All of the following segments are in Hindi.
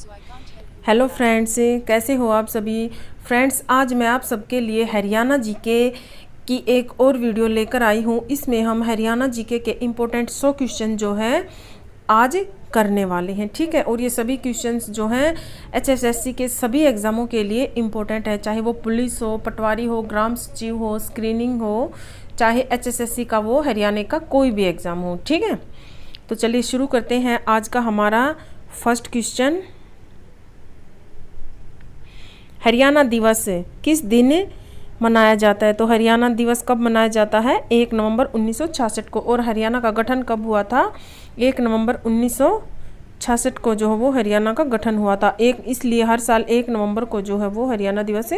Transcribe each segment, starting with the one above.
हेलो फ्रेंड्स, कैसे हो आप सभी। फ्रेंड्स, आज मैं आप सबके लिए हरियाणा जीके की एक और वीडियो लेकर आई हूँ। इसमें हम हरियाणा जीके के इम्पोर्टेंट 100 क्वेश्चन जो है आज करने वाले हैं, ठीक है। और ये सभी क्वेश्चंस जो हैं एचएसएससी के सभी एग्ज़ामों के लिए इम्पोर्टेंट है, चाहे वो पुलिस हो, पटवारी हो, ग्राम सचिव हो, स्क्रीनिंग हो, चाहे एचएसएससी का वो हरियाणा का कोई भी एग्ज़ाम हो, ठीक है। तो चलिए शुरू करते हैं आज का हमारा फर्स्ट क्वेश्चन। हरियाणा दिवस किस दिन मनाया जाता है। तो हरियाणा दिवस कब मनाया जाता है? 1 नवंबर 1966 को। और हरियाणा का गठन कब हुआ था? 1 नवंबर 1966 को जो है वो हरियाणा का गठन हुआ था। इसलिए हर साल 1 नवंबर को जो है वो हरियाणा दिवस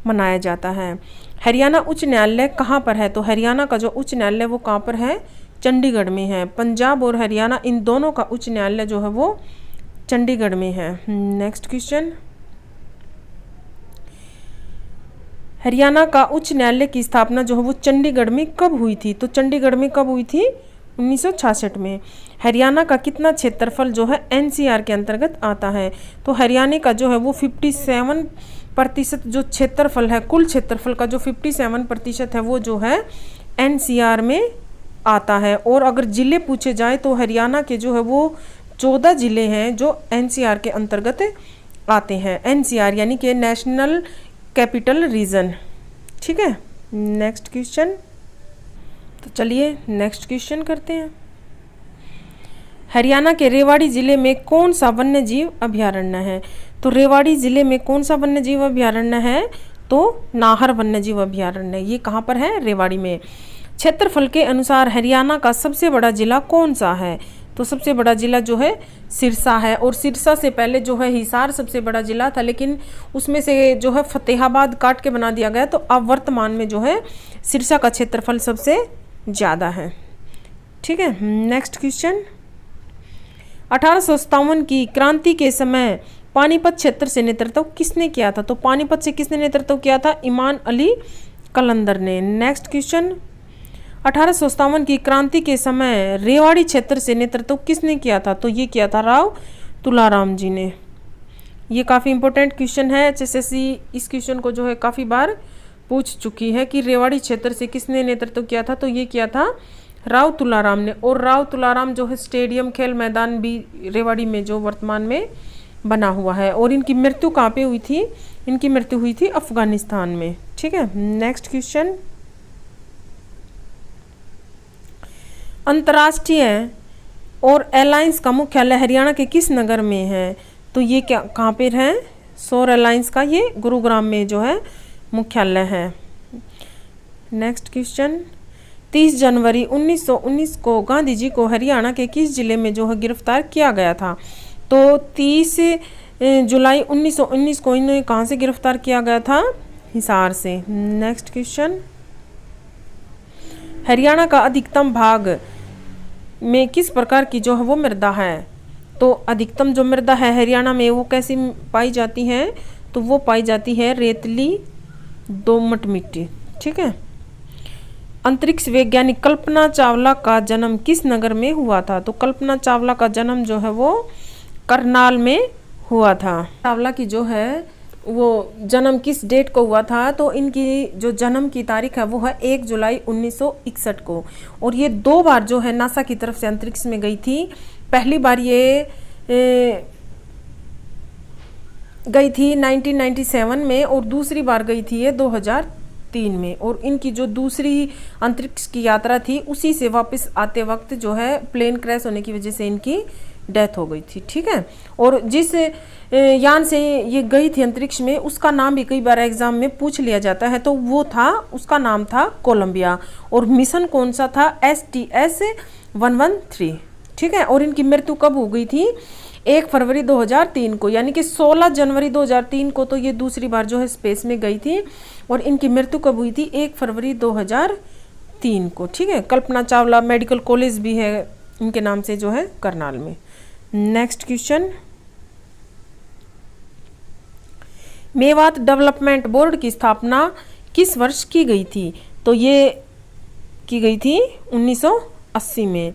मनाया जाता है। हरियाणा उच्च न्यायालय कहाँ पर है? तो हरियाणा का जो उच्च न्यायालय वो कहाँ पर है? चंडीगढ़ में है। पंजाब और हरियाणा इन दोनों का उच्च न्यायालय जो है वो चंडीगढ़ में है। Next question. हरियाणा का उच्च न्यायालय की स्थापना जो है वो चंडीगढ़ में कब हुई थी? तो चंडीगढ़ में कब हुई थी? 1966 में। हरियाणा का कितना क्षेत्रफल जो है एनसीआर के अंतर्गत आता है? तो हरियाणा का जो है वो 57% जो क्षेत्रफल है, कुल क्षेत्रफल का जो 57% है वो जो है एनसीआर में आता है। और अगर ज़िले पूछे जाए तो हरियाणा के जो है वो 14 ज़िले हैं जो एनसीआर के अंतर्गत आते हैं। एनसीआर यानी कि नेशनल कैपिटल रीजन, ठीक है। Next question. तो चलिए नेक्स्ट क्वेश्चन करते हैं। हरियाणा के रेवाड़ी जिले में कौन सा वन्य जीव अभयारण्य है? तो रेवाड़ी जिले में कौन सा वन्य जीव अभयारण्य है? तो नाहर वन्य जीव अभयारण्य। ये कहाँ पर है? रेवाड़ी में। क्षेत्रफल के अनुसार हरियाणा का सबसे बड़ा जिला कौन सा है? तो सबसे बड़ा जिला जो है सिरसा है। और सिरसा से पहले जो है हिसार सबसे बड़ा जिला था, लेकिन उसमें से जो है फतेहाबाद काट के बना दिया गया। तो अब वर्तमान में जो है सिरसा का क्षेत्रफल सबसे ज़्यादा है, ठीक है। Next question. 1857 की क्रांति के समय पानीपत क्षेत्र से नेतृत्व किसने किया था? तो पानीपत से किसने नेतृत्व किया था? इमाम अली कलंदर ने। Next question. 1857 की क्रांति के समय रेवाड़ी क्षेत्र से नेतृत्व किसने किया था? तो ये किया था राव तुलाराम जी ने। ये काफ़ी इंपॉर्टेंट क्वेश्चन है। एचएसएससी इस क्वेश्चन को जो है काफ़ी बार पूछ चुकी है कि रेवाड़ी क्षेत्र से किसने नेतृत्व किया था। तो ये किया था राव तुलाराम ने। और राव तुलाराम जो है स्टेडियम खेल मैदान भी रेवाड़ी में जो वर्तमान में बना हुआ है। और इनकी मृत्यु कहाँ पे हुई थी? इनकी मृत्यु हुई थी अफगानिस्तान में, ठीक है। Next question. अंतर्राष्ट्रीय और एलायंस का मुख्यालय हरियाणा के किस नगर में है? तो ये क्या कहाँ पर है? सौर एलायंस का ये गुरुग्राम में जो है मुख्यालय है। Next question. 30 जनवरी 1919 को गांधी जी को हरियाणा के किस जिले में जो है गिरफ्तार किया गया था? तो 30 जुलाई 1919 को इन्हें कहाँ से गिरफ्तार किया गया था? हिसार से। Next question. हरियाणा का अधिकतम भाग में किस प्रकार की जो है वो मृदा है? तो अधिकतम जो मृदा है हरियाणा में वो कैसी पाई जाती है? तो वो पाई जाती है रेतली दोमट मिट्टी, ठीक है। अंतरिक्ष वैज्ञानिक कल्पना चावला का जन्म किस नगर में हुआ था? तो कल्पना चावला का जन्म जो है वो करनाल में हुआ था। चावला की जो है वो जन्म किस डेट को हुआ था? तो इनकी जो जन्म की तारीख है वो है 1 जुलाई 1961 को। और ये 2 बार जो है नासा की तरफ से अंतरिक्ष में गई थी। पहली बार ये गई थी 1997 में और दूसरी बार गई थी ये 2003 में। और इनकी जो दूसरी अंतरिक्ष की यात्रा थी उसी से वापस आते वक्त जो है प्लेन क्रैश होने की वजह से इनकी डेथ हो गई थी, ठीक है। और जिस यान से ये गई थी अंतरिक्ष में उसका नाम भी कई बार एग्जाम में पूछ लिया जाता है। तो वो था, उसका नाम था कोलंबिया। और मिशन कौन सा था? STS-113, ठीक है। और इनकी मृत्यु कब हो गई थी? 1 फरवरी 2003 को, यानी कि 16 जनवरी 2003 को तो ये दूसरी बार जो है स्पेस में गई थी। और इनकी मृत्यु कब हुई थी? 1 फरवरी 2003 को, ठीक है। कल्पना चावला मेडिकल कॉलेज भी है इनके नाम से जो है करनाल में। Next question. Mewat development board की स्थापना किस वर्ष की गई थी? तो ये की गई थी 1980 में।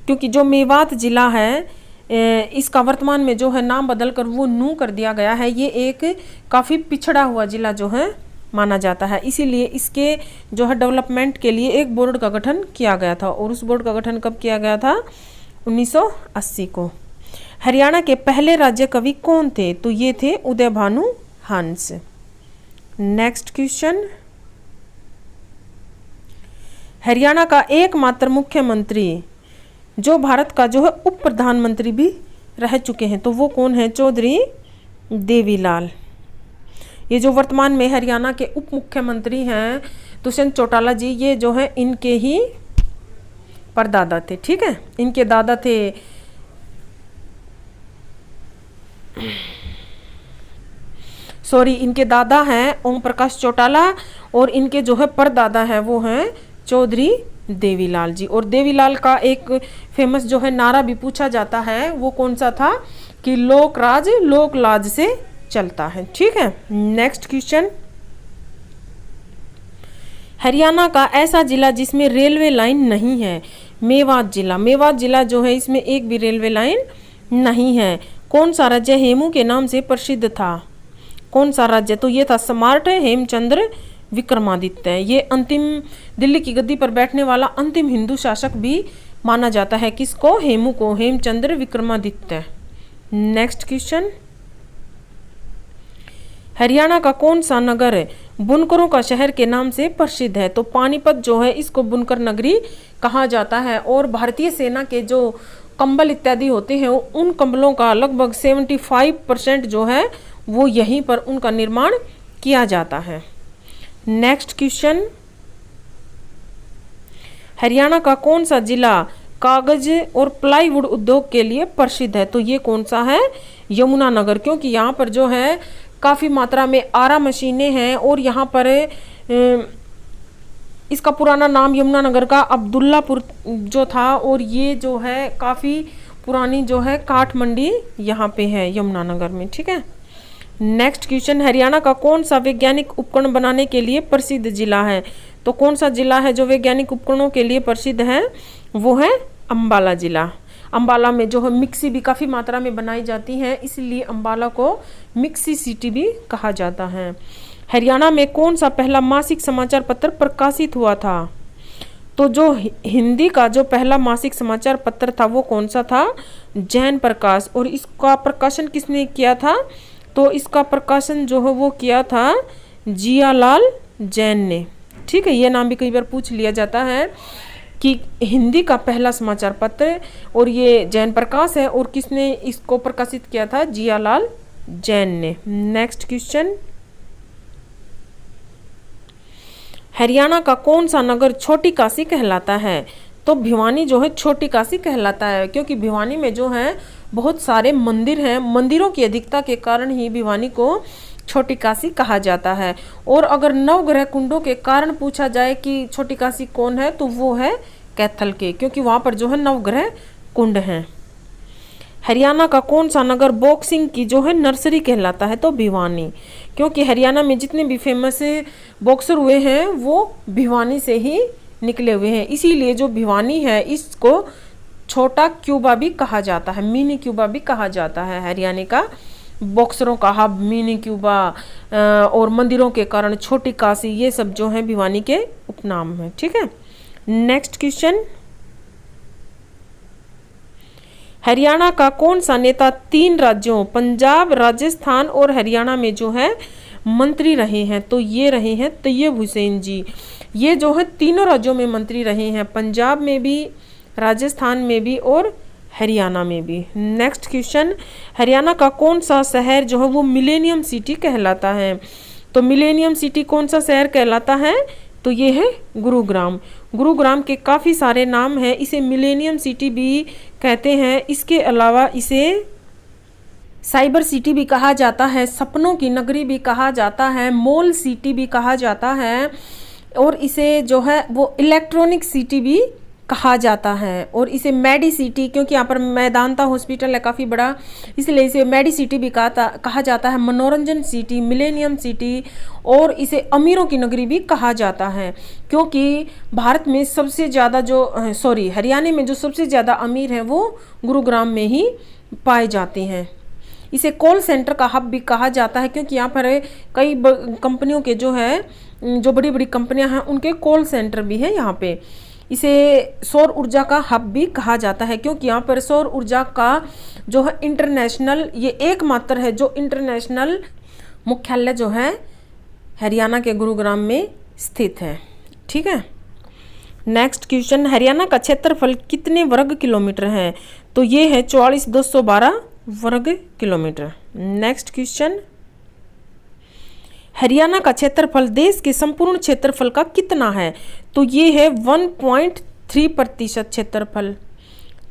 क्योंकि जो मेवात जिला है इसका वर्तमान में जो है नाम बदलकर वो नू कर दिया गया है। ये एक काफ़ी पिछड़ा हुआ जिला जो है माना जाता है, इसीलिए इसके जो है डेवलपमेंट के लिए एक बोर्ड का गठन किया गया था। और उस बोर्ड का गठन कब किया गया था? 1980 को। हरियाणा के पहले राज्य कवि कौन थे? तो ये थे उदय भानु हंस। नेक्स्ट क्वेश्चन, हरियाणा का एकमात्र मुख्यमंत्री जो भारत का जो है उप प्रधानमंत्री भी रह चुके हैं, तो वो कौन है? चौधरी देवीलाल। ये जो वर्तमान में हरियाणा के उप मुख्यमंत्री हैं दुष्यंत चौटाला जी, ये जो है इनके ही परदादा थे। ठीक है, इनके दादा थे इनके दादा हैं ओम प्रकाश चौटाला और इनके जो है परदादा है वो हैं चौधरी देवीलाल जी। और देवीलाल का एक फेमस जो है नारा भी पूछा जाता है, वो कौन सा था? कि लोक राज लोक लाज से चलता है। ठीक है, नेक्स्ट क्वेश्चन, हरियाणा का ऐसा जिला जिसमें रेलवे लाइन नहीं है? मेवात जिला। मेवात जिला जो है इसमें एक भी रेलवे लाइन नहीं है। कौन सा राज्य हेमू के नाम से प्रसिद्ध था? कौन सा राज्य? तो ये था स्मार्ट हेमचंद्र विक्रमादित्य। ये अंतिम दिल्ली की गद्दी पर बैठने वाला अंतिम हिंदू शासक भी माना जाता है। किसको? हेमू को, हेमचंद्र विक्रमादित्य। नेक्स्ट क्वेश्चन, हरियाणा का कौन सा नगर बुनकरों का शहर के नाम से प्रसिद्ध है? तो पानीपत जो है इसको बुनकर नगरी कहा जाता है। और भारतीय सेना के जो कंबल इत्यादि होते हैं उन कंबलों का लगभग 75% जो है वो यहीं पर उनका निर्माण किया जाता है। नेक्स्ट क्वेश्चन, हरियाणा का कौन सा जिला कागज और प्लाईवुड उद्योग के लिए प्रसिद्ध है? तो ये कौन सा है? यमुनानगर, क्योंकि यहाँ पर जो है काफ़ी मात्रा में आरा मशीनें हैं और यहाँ पर इसका पुराना नाम यमुनानगर का अब्दुल्लापुर जो था, और ये जो है काफ़ी पुरानी जो है काठ मंडी यहाँ पे है यमुनानगर में। ठीक है, नेक्स्ट क्वेश्चन, हरियाणा का कौन सा वैज्ञानिक उपकरण बनाने के लिए प्रसिद्ध जिला है? तो कौन सा जिला है जो वैज्ञानिक उपकरणों के लिए प्रसिद्ध है? वो है अंबाला जिला। अंबाला में जो है मिक्सी भी काफ़ी मात्रा में बनाई जाती है, इसलिए अंबाला को मिक्सी सिटी भी कहा जाता है। हरियाणा में कौन सा पहला मासिक समाचार पत्र प्रकाशित हुआ था? तो जो हिंदी का जो पहला मासिक समाचार पत्र था वो कौन सा था? जैन प्रकाश। और इसका प्रकाशन किसने किया था? तो इसका प्रकाशन जो है वो किया था जियालाल जैन ने। ठीक है, ये नाम भी कई बार पूछ लिया जाता है कि हिंदी का पहला समाचार पत्र, और ये जैन प्रकाश है। और किसने इसको प्रकाशित किया था? जियालाल जैन ने। नेक्स्ट क्वेश्चन, हरियाणा का कौन सा नगर छोटी काशी कहलाता है? तो भिवानी जो है छोटी काशी कहलाता है, क्योंकि भिवानी में जो है बहुत सारे मंदिर हैं। मंदिरों की अधिकता के कारण ही भिवानी को छोटी काशी कहा जाता है। और अगर नवग्रह कुंडों के कारण पूछा जाए कि छोटी काशी कौन है, तो वो है कैथल के, क्योंकि वहाँ पर जो है नवग्रह कुंड हैं। हरियाणा का कौन सा नगर बॉक्सिंग की जो है नर्सरी कहलाता है? तो भिवानी, क्योंकि हरियाणा में जितने भी फेमस बॉक्सर हुए हैं वो भिवानी से ही निकले हुए हैं। इसीलिए जो भिवानी है इसको छोटा क्यूबा भी कहा जाता है, मिनी क्यूबा भी कहा जाता है। हरियाणा का बॉक्सरों का हब मिनी क्यूबा, और मंदिरों के कारण छोटी काशी, ये सब जो है भिवानी के उपनाम है। ठीक है, नेक्स्ट क्वेश्चन, हरियाणा का कौन सा नेता 3 राज्यों पंजाब, राजस्थान और हरियाणा में जो है मंत्री रहे हैं? तो ये रहे हैं तैयब हुसैन जी। ये जो है तीनों राज्यों में मंत्री रहे हैं, पंजाब में भी, राजस्थान में भी और हरियाणा में भी। नेक्स्ट क्वेश्चन, हरियाणा का कौन सा शहर जो है वो मिलेनियम सिटी कहलाता है? तो मिलेनियम सिटी कौन सा शहर कहलाता है? तो ये है गुरुग्राम। गुरुग्राम के काफ़ी सारे नाम हैं, इसे मिलेनियम सिटी भी कहते हैं। इसके अलावा इसे साइबर सिटी भी कहा जाता है, सपनों की नगरी भी कहा जाता है, मॉल सिटी भी कहा जाता है, और इसे जो है वो इलेक्ट्रॉनिक सिटी भी कहा जाता है। और इसे मेडी सिटी, क्योंकि यहाँ पर मैदानता हॉस्पिटल है काफ़ी बड़ा, इसलिए इसे मेडी सिटी भी कहा जाता है, मनोरंजन सिटी, मिलेनियम सिटी, और इसे अमीरों की नगरी भी कहा जाता है, क्योंकि भारत में सबसे ज़्यादा जो हरियाणा में जो सबसे ज़्यादा अमीर हैं वो गुरुग्राम में ही पाए जाते हैं। इसे कॉल सेंटर का हब भी कहा जाता है क्योंकि यहाँ पर कई कंपनियों के जो है, जो बड़ी बड़ी कंपनियां हैं उनके कॉल सेंटर भी है यहाँ पे। इसे सौर ऊर्जा का हब भी कहा जाता है क्योंकि यहाँ पर सौर ऊर्जा का जो है इंटरनेशनल, ये एकमात्र है जो इंटरनेशनल मुख्यालय जो है हरियाणा के गुरुग्राम में स्थित है। ठीक है। नेक्स्ट क्वेश्चन, हरियाणा का क्षेत्रफल कितने वर्ग किलोमीटर है? तो ये है 44,212 वर्ग किलोमीटर। नेक्स्ट क्वेश्चन, हरियाणा का क्षेत्रफल देश के संपूर्ण क्षेत्रफल का कितना है? तो ये है 1.3% क्षेत्रफल।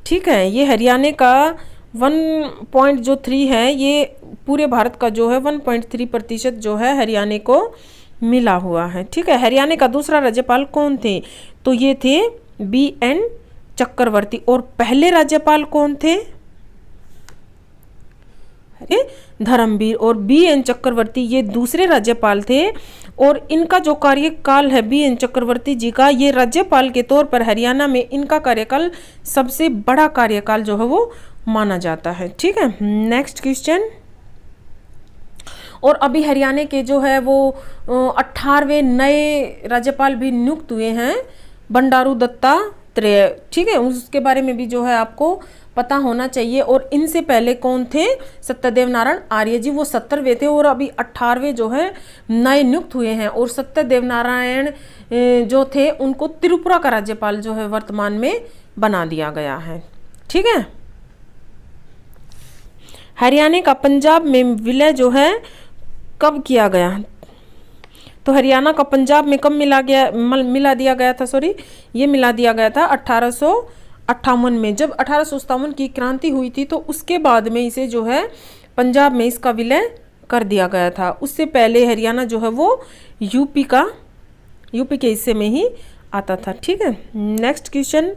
ठीक है, ये हरियाणा का 1.3 है, ये पूरे भारत का जो है 1.3% जो है हरियाणा को मिला हुआ है। ठीक है। हरियाणा का दूसरा राज्यपाल कौन थे? तो ये थे BN चक्रवर्ती। और पहले राज्यपाल कौन थे? धर्मवीर। और BN चक्रवर्ती ये दूसरे राज्यपाल थे। और इनका जो कार्यकाल है BN चक्रवर्ती जी का, ये राज्यपाल के तौर पर हरियाणा में इनका कार्यकाल सबसे बड़ा कार्यकाल जो है वो माना जाता है। ठीक है। नेक्स्ट क्वेश्चन, और अभी हरियाणा के जो है वो 18वें नए राज्यपाल भी नियुक्त हुए हैं, बंडारू दत्तात्रेय। ठीक है, उसके बारे में भी जो है आपको पता होना चाहिए। और इनसे पहले कौन थे? सत्यदेव नारायण आर्य जी, वो 70वें थे। और अभी 18वें जो है नए नियुक्त हुए हैं। और सत्यदेव नारायण जो थे उनको त्रिपुरा का राज्यपाल जो है वर्तमान में बना दिया गया है। ठीक है। हरियाणा का पंजाब में विलय जो है कब किया गया? तो हरियाणा का पंजाब में कब मिला दिया गया था, ये मिला दिया गया था 1858 में। जब 1857 की क्रांति हुई थी तो उसके बाद में इसे जो है पंजाब में इसका विलय कर दिया गया था। उससे पहले हरियाणा जो है वो यूपी के हिस्से में ही आता था। ठीक है। नेक्स्ट क्वेश्चन,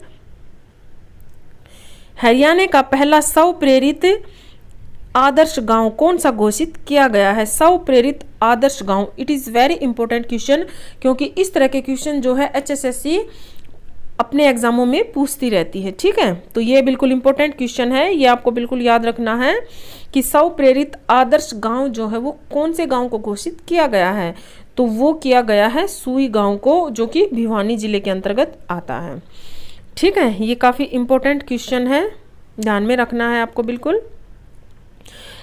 हरियाणा का पहला स्व प्रेरित आदर्श गांव कौन सा घोषित किया गया है? स्व प्रेरित आदर्श गांव। It is very important question क्योंकि इस तरह के क्वेश्चन जो है HSSC अपने एग्जामों में पूछती रहती है। ठीक है, तो ये बिल्कुल इंपॉर्टेंट क्वेश्चन है, ये आपको बिल्कुल याद रखना है कि स्व प्रेरित आदर्श गांव जो है वो कौन से गांव को घोषित किया गया है? तो वो किया गया है सुई गांव को, जो कि भिवानी जिले के अंतर्गत आता है। ठीक है, ये काफ़ी इंपॉर्टेंट क्वेश्चन है, ध्यान में रखना है आपको बिल्कुल।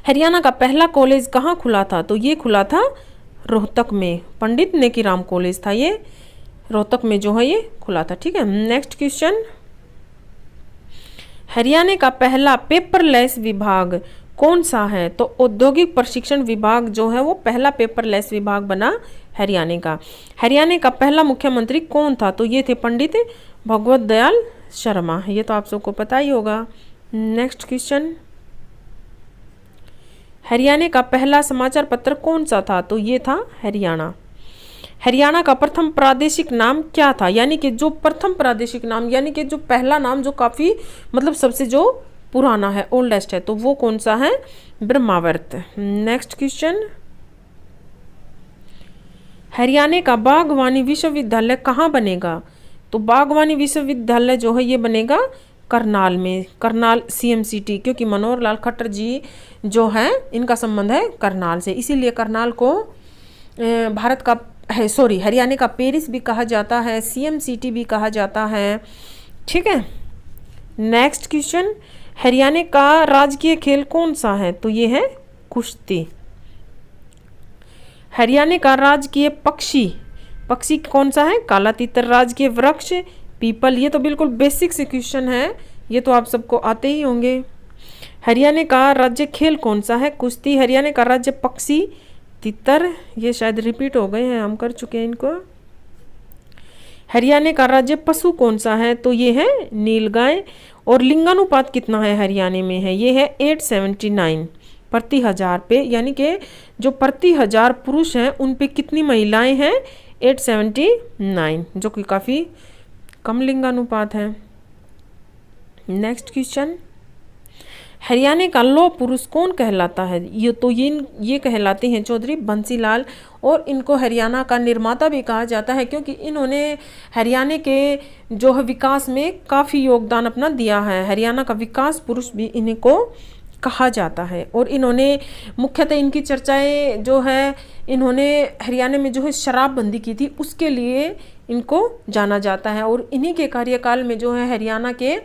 हरियाणा का पहला कॉलेज कहाँ खुला था? तो ये खुला था रोहतक में, पंडित नेकीराम कॉलेज था ये, रोहतक में जो है ये खुला था। ठीक है। नेक्स्ट क्वेश्चन, हरियाणा का पहला पेपरलेस विभाग कौन सा है? तो औद्योगिक प्रशिक्षण विभाग जो है वो पहला पेपरलेस विभाग बना हरियाणा का। हरियाणा का पहला मुख्यमंत्री कौन था? तो ये थे पंडित भगवत दयाल शर्मा, ये तो आप सबको पता ही होगा। नेक्स्ट क्वेश्चन, हरियाणा का पहला समाचार पत्र कौन सा था? तो ये था हरियाणा। हरियाणा का प्रथम प्रादेशिक नाम क्या था? यानी कि जो प्रथम प्रादेशिक नाम, यानी कि जो पहला नाम जो काफ़ी मतलब सबसे जो पुराना है, ओल्डेस्ट है, तो वो कौन सा है? ब्रह्मावर्त। नेक्स्ट क्वेश्चन, हरियाणा का बागवानी विश्वविद्यालय कहाँ बनेगा? तो बागवानी विश्वविद्यालय जो है ये बनेगा करनाल में, करनाल CMCT, क्योंकि मनोहर लाल खट्टर जी जो हैं इनका संबंध है करनाल से, इसीलिए करनाल को भारत का हरियाणा का पेरिस भी कहा जाता है, CMCT भी कहा जाता है। ठीक है। नेक्स्ट क्वेश्चन, हरियाणा का राजकीय खेल कौन सा है? तो ये है कुश्ती। हरियाणा का राजकीय पक्षी कौन सा है? काला तीतर। राजकीय वृक्ष पीपल। ये तो बिल्कुल बेसिक से क्वेश्चन है, ये तो आप सबको आते ही होंगे। हरियाणा का राज्य खेल कौन सा है? कुश्ती। हरियाणा का राज्य पक्षी तितर, ये शायद रिपीट हो गए हैं, हम कर चुके हैं इनको। हरियाणा का राज्य पशु कौन सा है? तो ये है नीलगाय। और लिंगानुपात कितना है हरियाणा में? है ये है 879 प्रति हजार पे, यानी कि जो प्रति हजार पुरुष हैं उन पे कितनी महिलाएं हैं? 879, जो कि काफ़ी कम लिंगानुपात है। नेक्स्ट क्वेश्चन, हरियाणा का लौह पुरुष कौन कहलाता है? ये कहलाते हैं चौधरी बंसीलाल। और इनको हरियाणा का निर्माता भी कहा जाता है क्योंकि इन्होंने हरियाणा के जो है विकास में काफ़ी योगदान अपना दिया है। हरियाणा का विकास पुरुष भी इनको कहा जाता है। और इन्होंने मुख्यतः इनकी चर्चाएं जो है, इन्होंने हरियाणा में जो है शराबबंदी की थी, उसके लिए इनको जाना जाता है। और इन्हीं के कार्यकाल में जो है हरियाणा के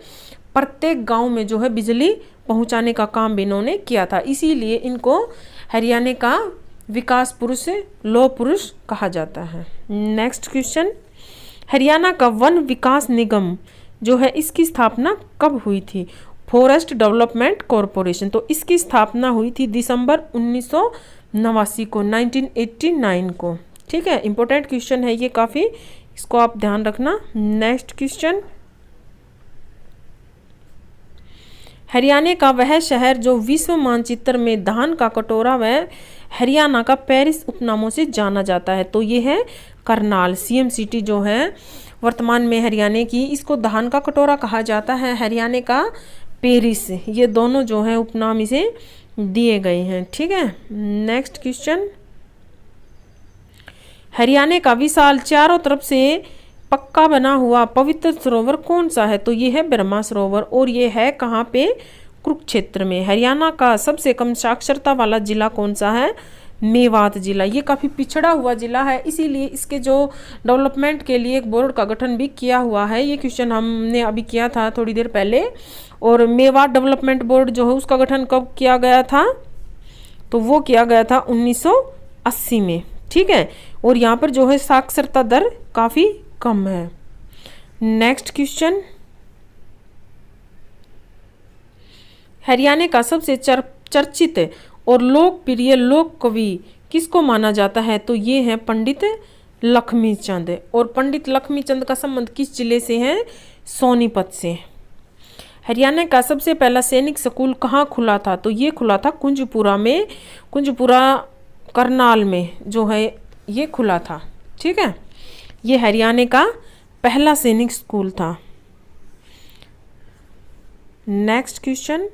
प्रत्येक गांव में जो है बिजली पहुंचाने का काम भी इन्होंने किया था, इसीलिए इनको हरियाणा का विकास पुरुष, लौह पुरुष कहा जाता है। नेक्स्ट क्वेश्चन, हरियाणा का वन विकास निगम जो है इसकी स्थापना कब हुई थी? Forest development corporation. तो इसकी स्थापना हुई थी दिसंबर 1989 को, 1989 को। ठीक है, इंपॉर्टेंट क्वेश्चन है ये काफ़ी, इसको आप ध्यान रखना। नेक्स्ट क्वेश्चन, हरियाणा का वह शहर जो विश्व मानचित्र में धान का कटोरा व हरियाणा का पेरिस उपनामों से जाना जाता है, तो ये है करनाल। सीएम सिटी जो है वर्तमान में हरियाणा की, इसको धान का कटोरा कहा जाता है, हरियाणा का पेरिस, ये दोनों जो है उपनाम इसे दिए गए हैं। ठीक है, नेक्स्ट क्वेश्चन, हरियाणा का विशाल चारों तरफ से पक्का बना हुआ पवित्र सरोवर कौन सा है? तो ये है ब्रह्मा सरोवर, और ये है कहाँ पे? कुरुक्षेत्र में। हरियाणा का सबसे कम साक्षरता वाला जिला कौन सा है? मेवात जिला। ये काफ़ी पिछड़ा हुआ जिला है, इसीलिए इसके जो डेवलपमेंट के लिए एक बोर्ड का गठन भी किया हुआ है। ये क्वेश्चन हमने अभी किया था थोड़ी देर पहले। और मेवात डेवलपमेंट बोर्ड जो है उसका गठन कब किया गया था? तो वो किया गया था 1980 में। ठीक है, और यहाँ पर जो है साक्षरता दर काफ़ी कम है। नेक्स्ट क्वेश्चन, हरियाणा का सबसे चर्चित और लोकप्रिय लोक कवि किसको माना जाता है? तो ये है पंडित लक्ष्मीचंद। और पंडित लक्ष्मीचंद का संबंध किस जिले से है? सोनीपत से। हरियाणा का सबसे पहला सैनिक स्कूल कहाँ खुला था? तो ये खुला था कुंजपुरा में, कुंजपुरा करनाल में जो है ये खुला था। ठीक है, ये हरियाणा का पहला सैनिक स्कूल था। नेक्स्ट क्वेश्चन,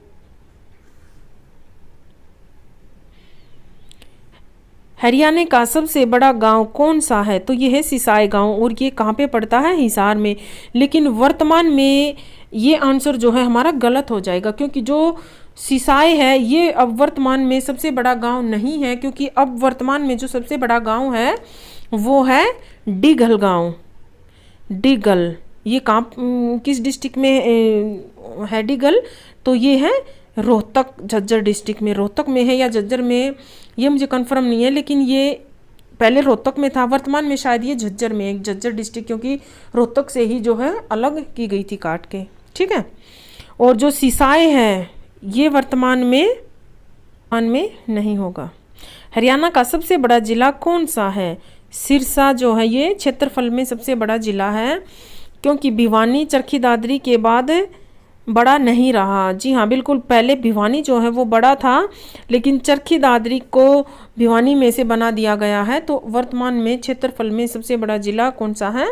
हरियाणा का सबसे बड़ा गांव कौन सा है? तो ये है सिसाई गांव, और ये कहाँ पे पड़ता है? हिसार में। लेकिन वर्तमान में ये आंसर जो है हमारा गलत हो जाएगा, क्योंकि जो सिसाई है ये अब वर्तमान में सबसे बड़ा गांव नहीं है, क्योंकि अब वर्तमान में जो सबसे बड़ा गांव है वो है डिघल गांव। डिघल ये कहाँ, किस डिस्ट्रिक्ट में है डिघल? तो ये है रोहतक, झज्जर डिस्ट्रिक्ट में। रोहतक में है या झज्जर में ये मुझे कंफर्म नहीं है, लेकिन ये पहले रोहतक में था, वर्तमान में शायद ये झज्जर में है, झज्जर डिस्ट्रिक्ट, क्योंकि रोहतक से ही जो है अलग की गई थी काट के। ठीक है, और जो सिसाई है ये वर्तमान में नहीं होगा। हरियाणा का सबसे बड़ा जिला कौन सा है? सिरसा जो है ये क्षेत्रफल में सबसे बड़ा जिला है, क्योंकि भिवानी चरखी दादरी के बाद बड़ा नहीं रहा। जी हाँ, बिल्कुल, पहले भिवानी जो है वो बड़ा था, लेकिन चरखी दादरी को भिवानी में से बना दिया गया है। तो वर्तमान में क्षेत्रफल में सबसे बड़ा जिला कौन सा है?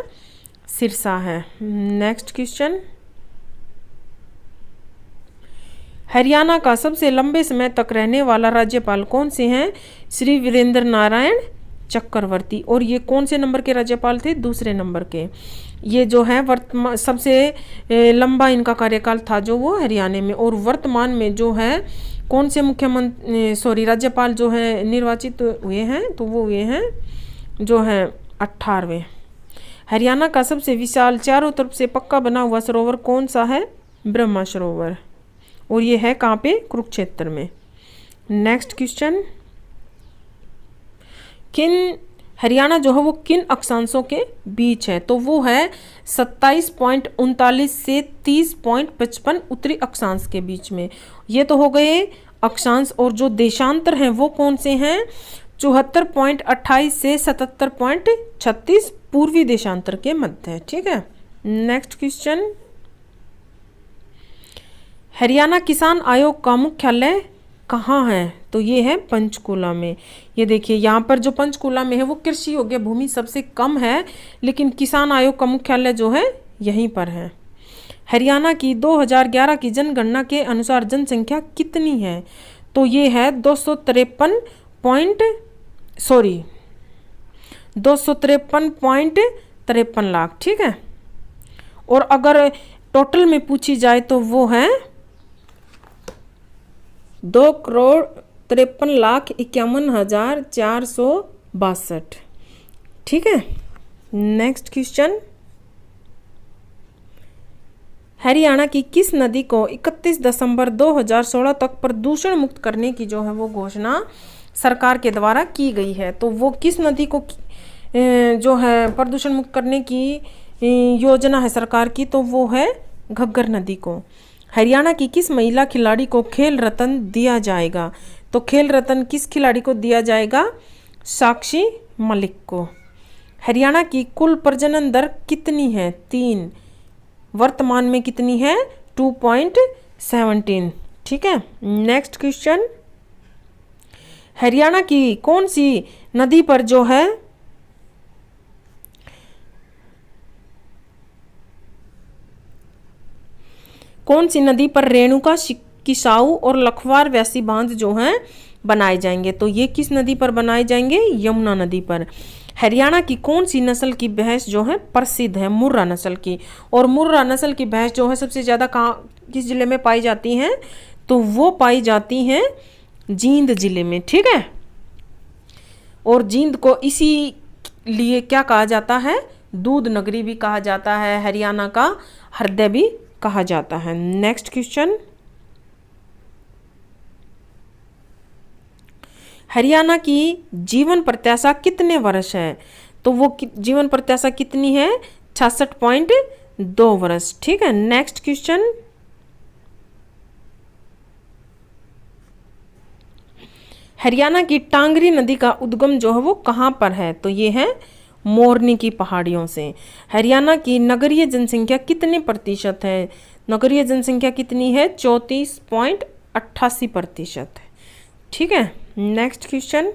सिरसा है। नेक्स्ट क्वेश्चन, हरियाणा का सबसे लंबे समय तक रहने वाला राज्यपाल कौन से हैं? श्री वीरेंद्र नारायण चक्रवर्ती। और ये कौन से नंबर के राज्यपाल थे? दूसरे नंबर के। ये जो है वर्तमान सबसे लंबा इनका कार्यकाल था जो वो हरियाणा में। और वर्तमान में जो है कौन से राज्यपाल जो है निर्वाचित हुए हैं? तो वो हुए हैं जो है 18वें। हरियाणा का सबसे विशाल चारों तरफ से पक्का बना हुआ सरोवर कौन सा है? ब्रह्मा सरोवर, और ये है कहाँ पे? कुरुक्षेत्र में। नेक्स्ट क्वेश्चन, हरियाणा जो है वो किन अक्षांशों के बीच है? तो वो है 27.39 से 30.55 उत्तरी अक्षांश के बीच में। ये तो हो गए अक्षांश, और जो देशांतर हैं वो कौन से हैं? 74.28 से 77.36 पूर्वी देशांतर के मध्य है। ठीक है, नेक्स्ट क्वेश्चन, हरियाणा किसान आयोग का मुख्यालय कहाँ है? तो ये है पंचकूला में। ये देखिए यहाँ पर जो पंचकूला में है वो कृषि योग्य भूमि सबसे कम है, लेकिन किसान आयोग का मुख्यालय जो है यहीं पर है। हरियाणा की 2011 की जनगणना के अनुसार जनसंख्या कितनी है? तो ये है 253.53 लाख। ठीक है, और अगर टोटल में पूछी जाए तो वो है 2,53,51,462। ठीक है। नेक्स्ट क्वेश्चन, हरियाणा की किस नदी को 31 दिसंबर 2016 तक प्रदूषण मुक्त करने की जो है वो घोषणा सरकार के द्वारा की गई है? तो वो किस नदी को जो है प्रदूषण मुक्त करने की योजना है सरकार की, तो वो है घग्गर नदी को। हरियाणा की किस महिला खिलाड़ी को खेल रत्न दिया जाएगा? तो खेल रत्न किस खिलाड़ी को दिया जाएगा? साक्षी मलिक को। हरियाणा की कुल प्रजनन दर कितनी है? 3। वर्तमान में कितनी है? 2.17। ठीक है। नेक्स्ट क्वेश्चन, हरियाणा की कौन सी नदी पर जो है रेणुका, किसाऊ और लखवार व्यासी बांध जो हैं बनाए जाएंगे? तो ये किस नदी पर बनाए जाएंगे? यमुना नदी पर। हरियाणा की कौन सी नस्ल की भैंस जो है प्रसिद्ध है? मुर्रा नस्ल की। और मुर्रा नस्ल की भैंस जो है सबसे ज़्यादा किस जिले में पाई जाती हैं? तो वो पाई जाती हैं जींद जिले में। ठीक है। और जींद को इसी लिए क्या कहा जाता है? दूध नगरी भी कहा जाता है, हरियाणा का हृदय भी कहा जाता है। नेक्स्ट क्वेश्चन, हरियाणा की जीवन प्रत्याशा कितने वर्ष है? तो वो जीवन प्रत्याशा कितनी है? 66.2 वर्ष। ठीक है। नेक्स्ट क्वेश्चन, हरियाणा की टांगरी नदी का उद्गम जो है वो कहाँ पर है? तो ये है मोरनी की पहाड़ियों से। हरियाणा की नगरीय जनसंख्या कितने प्रतिशत है? नगरीय जनसंख्या कितनी है? 34.88%। ठीक है। नेक्स्ट क्वेश्चन,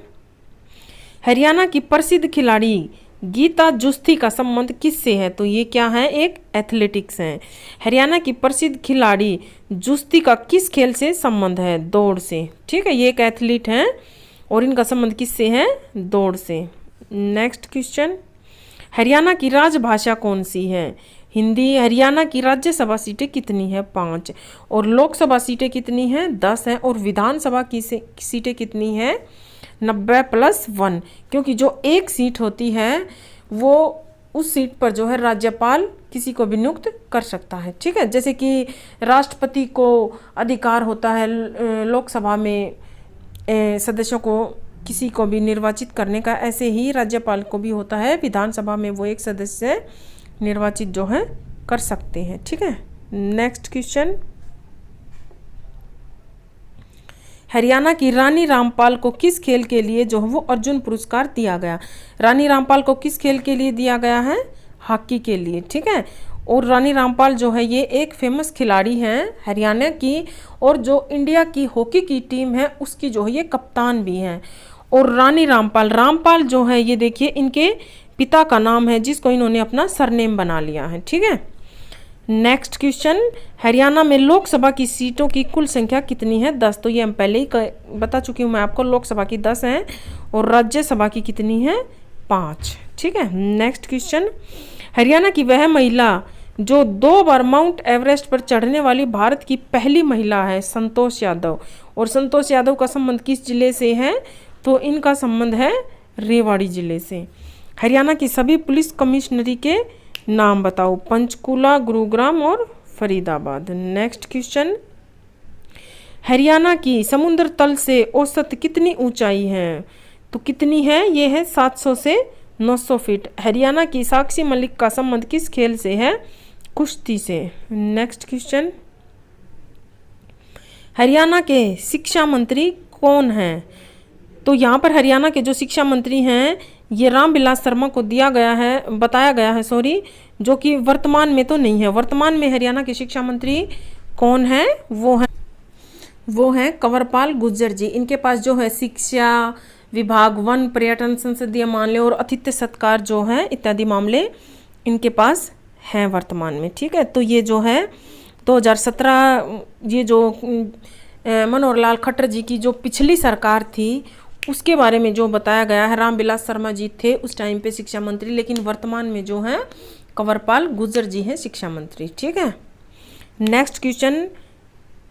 हरियाणा की प्रसिद्ध खिलाड़ी गीता जुस्ती का संबंध किससे है? तो ये क्या है? एक एथलेटिक्स है। हरियाणा की प्रसिद्ध खिलाड़ी जुस्ती का किस खेल से संबंध है? दौड़ से। ठीक है। ये एक एथलीट हैं और इनका संबंध किससे है? दौड़ से। नेक्स्ट क्वेश्चन, हरियाणा की राजभाषा कौन सी है? हिंदी। हरियाणा की राज्यसभा सीटें कितनी है? 5। और लोकसभा सीटें कितनी हैं? 10 हैं। और विधानसभा की सीटें कितनी हैं? 90+1। क्योंकि जो एक सीट होती है वो उस सीट पर जो है राज्यपाल किसी को भी नियुक्त कर सकता है। ठीक है। जैसे कि राष्ट्रपति को अधिकार होता है लोकसभा में सदस्यों को किसी को भी निर्वाचित करने का, ऐसे ही राज्यपाल को भी होता है विधानसभा में वो एक सदस्य निर्वाचित जो है कर सकते हैं। ठीक है। नेक्स्ट क्वेश्चन, हरियाणा की रानी रामपाल को किस खेल के लिए जो है वो अर्जुन पुरस्कार दिया गया? रानी रामपाल को किस खेल के लिए दिया गया है? हॉकी के लिए। ठीक है। और रानी रामपाल जो है ये एक फेमस खिलाड़ी हैं हरियाणा की, और जो इंडिया की हॉकी की टीम है उसकी जो है ये कप्तान भी हैं। और रानी रामपाल जो है ये देखिए इनके पिता का नाम है जिसको इन्होंने अपना सरनेम बना लिया है। ठीक है। नेक्स्ट क्वेश्चन, हरियाणा में लोकसभा की सीटों की कुल संख्या कितनी है? 10। तो ये हम पहले ही बता चुकी हूँ मैं आपको, लोकसभा की 10 हैं और राज्यसभा की कितनी है? 5। ठीक है। नेक्स्ट क्वेश्चन, हरियाणा की वह महिला जो 2 बार माउंट एवरेस्ट पर चढ़ने वाली भारत की पहली महिला है? संतोष यादव। और संतोष यादव का संबंध किस जिले से है? तो इनका संबंध है रेवाड़ी जिले से। हरियाणा की सभी पुलिस कमिश्नरी के नाम बताओ? पंचकूला, गुरुग्राम और फरीदाबाद। नेक्स्ट क्वेश्चन, हरियाणा की समुद्र तल से औसत कितनी ऊंचाई है? तो कितनी है? ये है 700 से 900 फीट। हरियाणा की साक्षी मलिक का संबंध किस खेल से है? कुश्ती से। नेक्स्ट क्वेश्चन, हरियाणा के शिक्षा मंत्री कौन हैं? तो यहाँ पर हरियाणा के जो शिक्षा मंत्री हैं ये रामविलास शर्मा को बताया गया है जो कि वर्तमान में तो नहीं है। वर्तमान में हरियाणा के शिक्षा मंत्री कौन है? वो हैं कंवरपाल गुर्जर जी। इनके पास जो है शिक्षा विभाग, वन, पर्यटन, संसदीय मामले और अतिथि सत्कार जो है इत्यादि मामले इनके पास हैं वर्तमान में। ठीक है। तो ये जो है 2017 ये जो मनोहर लाल खट्टर जी की जो पिछली सरकार थी उसके बारे में जो बताया गया है, रामविलास शर्मा जी थे उस टाइम पे शिक्षा मंत्री, लेकिन वर्तमान में जो है कंवरपाल गुर्जर जी हैं शिक्षा मंत्री। ठीक है। नेक्स्ट क्वेश्चन,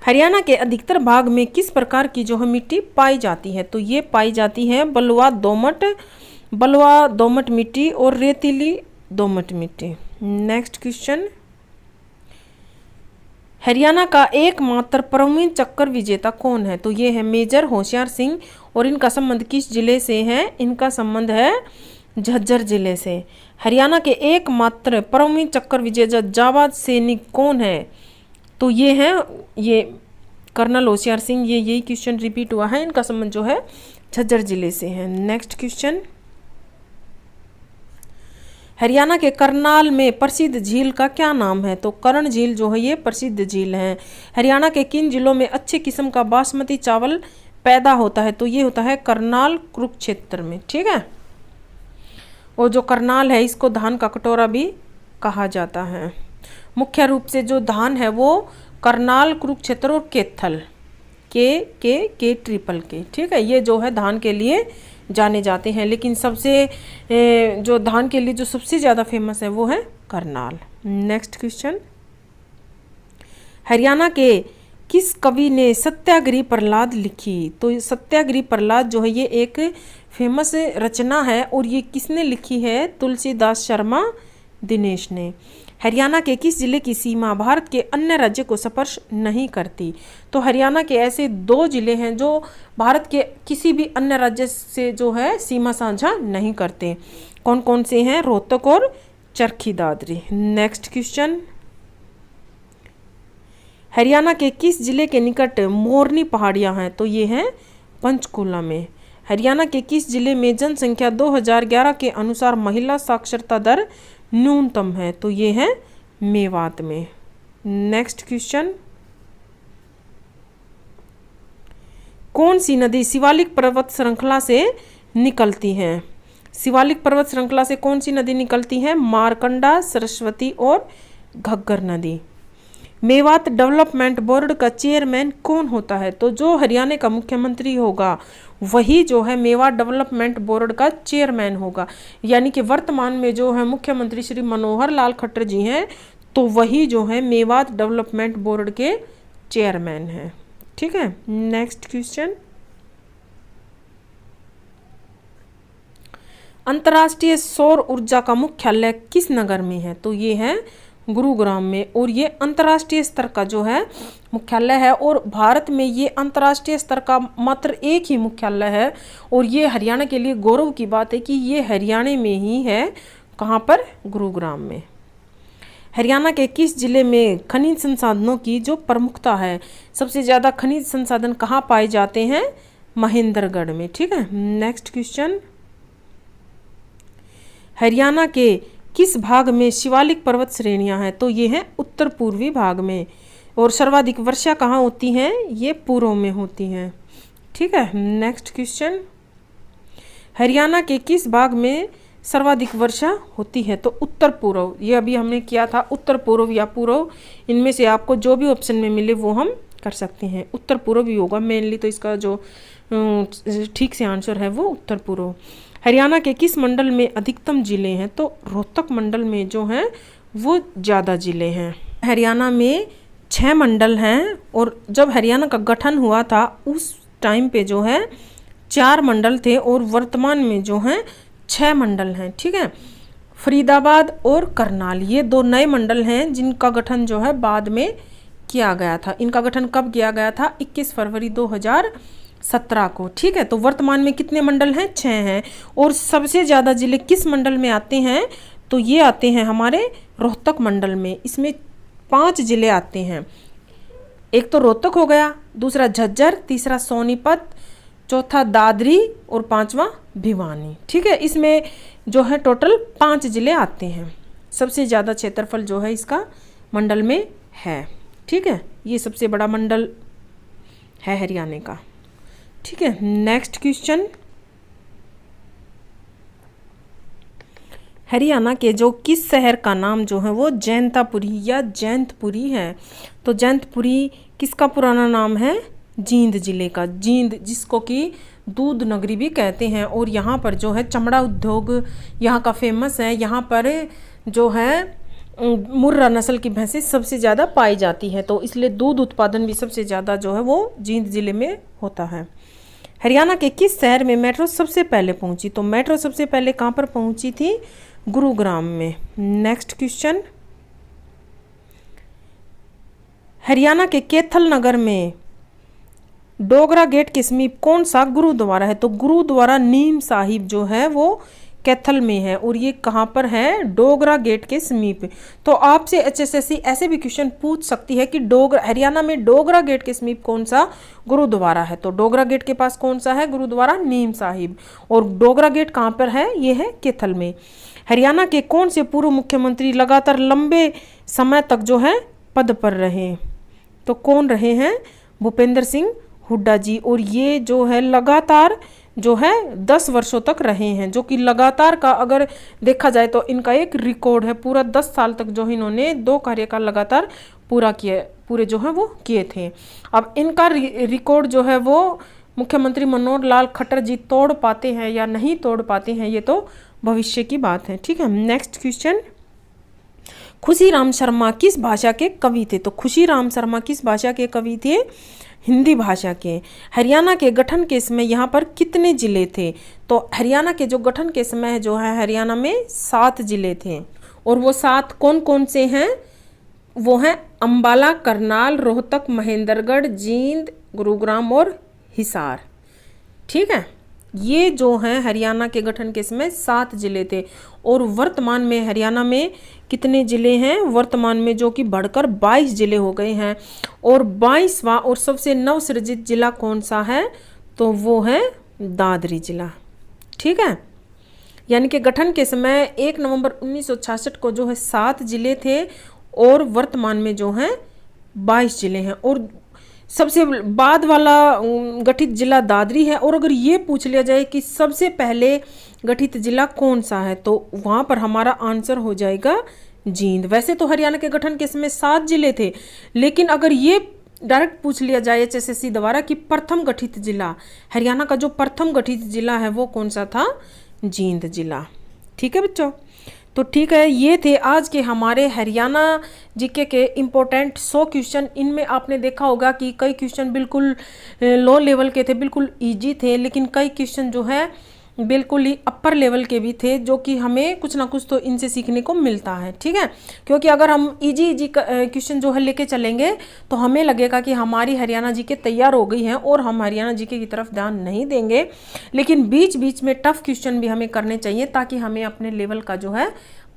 हरियाणा के अधिकतर भाग में किस प्रकार की जो है मिट्टी पाई जाती है? तो ये पाई जाती है बलुआ दोमट मिट्टी और रेतीली दोमट मिट्टी। नेक्स्ट क्वेश्चन, हरियाणा का एकमात्र परमवीर चक्र विजेता कौन है? तो ये है मेजर होशियार सिंह। और इनका संबंध किस जिले से है? इनका संबंध है झज्जर जिले से। हरियाणा के एकमात्र परमवीर चक्र विजेता जाबाज सैनिक कौन है? तो ये कर्नल होशियार सिंह। यही क्वेश्चन रिपीट हुआ है। इनका संबंध जो है झज्जर जिले से है। नेक्स्ट क्वेश्चन, हरियाणा के करनाल में प्रसिद्ध झील का क्या नाम है? तो कर्ण झील जो है ये प्रसिद्ध झील है। हरियाणा के किन जिलों में अच्छे किस्म का बासमती चावल पैदा होता है? तो ये होता है करनाल कुरुक्षेत्र में। ठीक है, और जो करनाल है इसको धान का कटोरा भी कहा जाता है। मुख्य रूप से जो धान है वो करनाल, कुरुक्षेत्र और कैथल के ट्रिपल के, ठीक है, ये जो है धान के लिए जाने जाते हैं। लेकिन जो धान के लिए जो सबसे ज़्यादा फेमस है वो है करनाल। नेक्स्ट क्वेश्चन, हरियाणा के किस कवि ने सत्याग्रही प्रहलाद लिखी? तो सत्याग्रही प्रहलाद जो है ये एक फेमस रचना है और ये किसने लिखी है? तुलसीदास शर्मा दिनेश ने। हरियाणा के किस जिले की सीमा भारत के अन्य राज्य को स्पर्श नहीं करती? तो हरियाणा के ऐसे 2 जिले हैं जो भारत के किसी भी अन्य राज्य से जो है सीमा साझा नहीं करते। कौन कौन से हैं? रोहतक और चरखी दादरी। नेक्स्ट क्वेश्चन, हरियाणा के किस जिले के निकट मोरनी पहाड़ियां हैं? तो ये हैं पंचकुला में। हरियाणा के किस जिले में जनसंख्या 2011 के अनुसार महिला साक्षरता दर न्यूनतम है? तो ये है मेवात में। नेक्स्ट क्वेश्चन, कौन सी नदी शिवालिक पर्वत श्रृंखला से निकलती है? शिवालिक पर्वत श्रृंखला से कौन सी नदी निकलती है? मारकंडा, सरस्वती और घग्गर नदी। मेवात डेवलपमेंट बोर्ड का चेयरमैन कौन होता है? तो जो हरियाणा का मुख्यमंत्री होगा वही जो है मेवात डेवलपमेंट बोर्ड का चेयरमैन होगा। यानी कि वर्तमान में जो है मुख्यमंत्री श्री मनोहर लाल खट्टर जी हैं, तो वही जो है मेवात डेवलपमेंट बोर्ड के चेयरमैन हैं। ठीक है, नेक्स्ट क्वेश्चन, अंतर्राष्ट्रीय सौर ऊर्जा का मुख्यालय किस नगर में है? तो ये है गुरुग्राम में। और ये अंतर्राष्ट्रीय स्तर का जो है मुख्यालय है और भारत में ये अंतर्राष्ट्रीय स्तर का मात्र एक ही मुख्यालय है। और ये हरियाणा के लिए गौरव की बात है कि ये हरियाणा में ही है। कहाँ पर? गुरुग्राम में। हरियाणा के किस जिले में खनिज संसाधनों की जो प्रमुखता है? सबसे ज़्यादा खनिज संसाधन कहाँ पाए जाते हैं? महेंद्रगढ़ में। ठीक है, नेक्स्ट क्वेश्चन, हरियाणा के किस भाग में शिवालिक पर्वत श्रेणियां हैं? तो ये हैं उत्तर पूर्वी भाग में। और सर्वाधिक वर्षा कहाँ होती है? ये पूर्व में होती हैं। ठीक है, नेक्स्ट क्वेश्चन, हरियाणा के किस भाग में सर्वाधिक वर्षा होती है? तो उत्तर पूर्व। ये अभी हमने किया था, उत्तर पूर्व या पूर्व, इनमें से आपको जो भी ऑप्शन में मिले वो हम कर सकते हैं। उत्तर पूर्व ही होगा मेनली, तो इसका जो ठीक से आंसर है वो उत्तर पूर्व। हरियाणा के किस मंडल में अधिकतम जिले हैं? तो रोहतक मंडल में जो हैं वो ज़्यादा जिले हैं। हरियाणा में 6 मंडल हैं और जब हरियाणा का गठन हुआ था उस टाइम पे जो है 4 मंडल थे और वर्तमान में जो हैं 6 मंडल हैं। ठीक है, फरीदाबाद और करनाल ये 2 नए मंडल हैं जिनका गठन जो है बाद में किया गया था। इनका गठन कब किया गया था? 21 फरवरी 2017 को। ठीक है, तो वर्तमान में कितने मंडल हैं? 6 हैं। और सबसे ज़्यादा जिले किस मंडल में आते हैं? तो ये आते हैं हमारे रोहतक मंडल में। इसमें 5 जिले आते हैं। एक तो रोहतक हो गया, दूसरा झज्जर, तीसरा सोनीपत, चौथा दादरी और 5वां भिवानी। ठीक है, इसमें जो है टोटल 5 जिले आते हैं। सबसे ज़्यादा क्षेत्रफल जो है इसका मंडल में है। ठीक है, ये सबसे बड़ा मंडल है हरियाणा का। ठीक है, नेक्स्ट क्वेश्चन, हरियाणा के जो किस शहर का नाम जो है वो जैंतापुरी या जैंतपुरी है? तो जैंतपुरी किसका पुराना नाम है? जींद जिले का। जींद जिसको कि दूध नगरी भी कहते हैं। और यहाँ पर जो है चमड़ा उद्योग यहाँ का फेमस है। यहाँ पर जो है मुर्रा नस्ल की भैंसें सबसे ज़्यादा पाई जाती हैं, तो इसलिए दूध उत्पादन भी सबसे ज़्यादा जो है वो जींद ज़िले में होता है। हरियाणा के किस शहर में मेट्रो सबसे पहले पहुंची? तो मेट्रो सबसे पहले कहाँ पर पहुंची थी? गुरुग्राम में। नेक्स्ट क्वेश्चन, हरियाणा के कैथल नगर में डोगरा गेट के समीप कौन सा गुरुद्वारा है? तो गुरुद्वारा नीम साहिब जो है वो कैथल में है, और ये कहाँ पर है? डोगरा गेट के समीप। तो आपसे HSSC ऐसे भी क्वेश्चन पूछ सकती है कि हरियाणा में डोगरा गेट के समीप कौन सा गुरुद्वारा है? तो डोगरा गेट के पास कौन सा है? गुरुद्वारा नीम साहिब। और डोगरा गेट कहाँ पर है? ये है कैथल में। हरियाणा के कौन से पूर्व मुख्यमंत्री लगातार लंबे समय तक जो है पद पर रहे? तो कौन रहे हैं? भूपेंद्र सिंह हुड्डा जी। और ये जो है लगातार जो है 10 वर्षों तक रहे हैं, जो कि लगातार का अगर देखा जाए तो इनका एक रिकॉर्ड है। पूरा 10 साल तक जो इन्होंने 2 कार्यकाल लगातार पूरे जो है वो किए थे। अब इनका रिकॉर्ड जो है वो मुख्यमंत्री मनोहर लाल खट्टर जी तोड़ पाते हैं या नहीं तोड़ पाते हैं, ये तो भविष्य की बात है। ठीक है, नेक्स्ट क्वेश्चन, खुशीराम शर्मा किस भाषा के कवि थे? तो खुशीराम शर्मा किस भाषा के कवि थे? हिंदी भाषा के। हरियाणा के गठन के समय यहाँ पर कितने जिले थे? तो हरियाणा के जो गठन के समय जो है हरियाणा में 7 जिले थे, और वो 7 कौन कौन से हैं? वो हैं अंबाला, करनाल, रोहतक, महेंद्रगढ़, जींद, गुरुग्राम और हिसार। ठीक है, ये जो हैं हरियाणा के गठन के समय 7 जिले थे। और वर्तमान में हरियाणा में कितने जिले हैं? वर्तमान में जो कि बढ़कर 22 जिले हो गए हैं। और 22वां और सबसे नवसृजित जिला कौन सा है? तो वो है दादरी जिला। ठीक है, यानी कि गठन के समय 1 नवंबर 1966 को जो है 7 जिले थे, और वर्तमान में जो है 22 जिले हैं। और सबसे बाद वाला गठित जिला दादरी है। और अगर ये पूछ लिया जाए कि सबसे पहले गठित जिला कौन सा है, तो वहाँ पर हमारा आंसर हो जाएगा जींद। वैसे तो हरियाणा के गठन के समय 7 जिले थे, लेकिन अगर ये डायरेक्ट पूछ लिया जाए HSSC द्वारा कि प्रथम गठित जिला, हरियाणा का जो प्रथम गठित जिला है वो कौन सा था? जींद जिला। ठीक है बच्चों, तो ठीक है, ये थे आज के हमारे हरियाणा जीके के इम्पोर्टेंट 100 क्वेश्चन। इनमें आपने देखा होगा कि कई क्वेश्चन बिल्कुल लो लेवल के थे, बिल्कुल इजी थे, लेकिन कई क्वेश्चन जो है बिल्कुल ही अपर लेवल के भी थे, जो कि हमें कुछ ना कुछ तो इनसे सीखने को मिलता है। ठीक है, क्योंकि अगर हम इजी क्वेश्चन जो है लेके चलेंगे तो हमें लगेगा कि हमारी हरियाणा जीके तैयार हो गई हैं और हम हरियाणा जीके की तरफ ध्यान नहीं देंगे। लेकिन बीच बीच में टफ क्वेश्चन भी हमें करने चाहिए, ताकि हमें अपने लेवल का जो है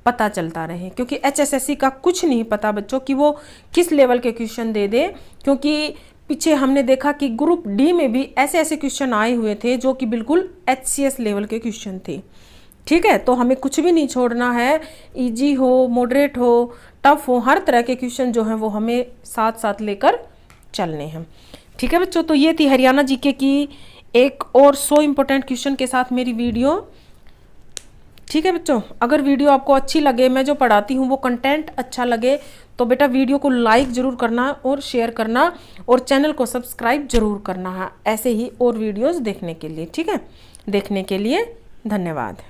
पता चलता रहे। क्योंकि HSSC का कुछ नहीं पता बच्चों कि वो किस लेवल के क्वेश्चन दे दे, क्योंकि पीछे हमने देखा कि ग्रुप डी में भी ऐसे ऐसे क्वेश्चन आए हुए थे जो कि बिल्कुल HCS लेवल के क्वेश्चन थे। ठीक है, तो हमें कुछ भी नहीं छोड़ना है, इजी हो, मॉडरेट हो, टफ हो, हर तरह के क्वेश्चन जो हैं वो हमें साथ साथ लेकर चलने हैं। ठीक है बच्चों, तो ये थी हरियाणा जीके की एक और 100 इम्पोर्टेंट क्वेश्चन के साथ मेरी वीडियो। ठीक है बच्चों, अगर वीडियो आपको अच्छी लगे, मैं जो पढ़ाती हूँ वो कंटेंट अच्छा लगे, तो बेटा वीडियो को लाइक ज़रूर करना और शेयर करना, और चैनल को सब्सक्राइब ज़रूर करना है ऐसे ही और वीडियोस देखने के लिए। ठीक है, देखने के लिए धन्यवाद।